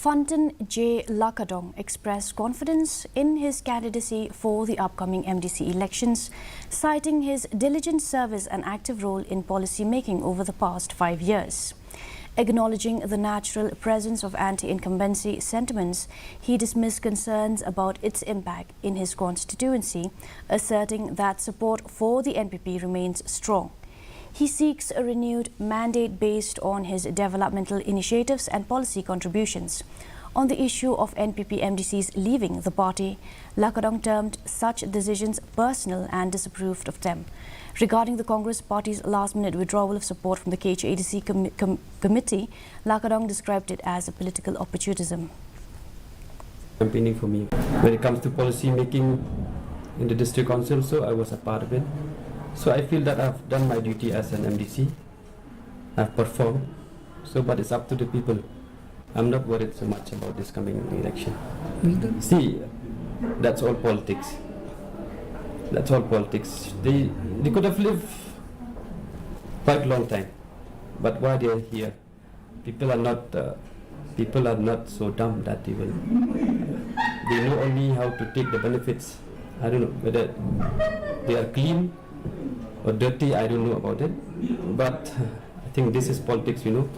Fantin J. Lakadong expressed confidence in his candidacy for the upcoming MDC elections, citing his diligent service and active role in policy making over the past 5 years. Acknowledging the natural presence of anti-incumbency sentiments, he dismissed concerns about its impact in his constituency, asserting that support for the NPP remains strong. He seeks a renewed mandate based on his developmental initiatives and policy contributions. On the issue of NPP MDCs leaving the party, Lakadong termed such decisions personal and disapproved of them. Regarding the Congress Party's last-minute withdrawal of support from the KHADC committee, Lakadong described it as a political opportunism. Campaigning for me. When it comes to policy making in the district council, so I was a part of it. So I feel that I've done my duty as an MDC. I've performed. So, but it's up to the people. I'm not worried so much about this coming election. See, that's all politics. That's all politics. They could have lived quite a long time, but why they are here? People are not so dumb that they will. They know only how to take the benefits. I don't know whether they are clean or dirty. I don't know about it, but I think this is politics, you know.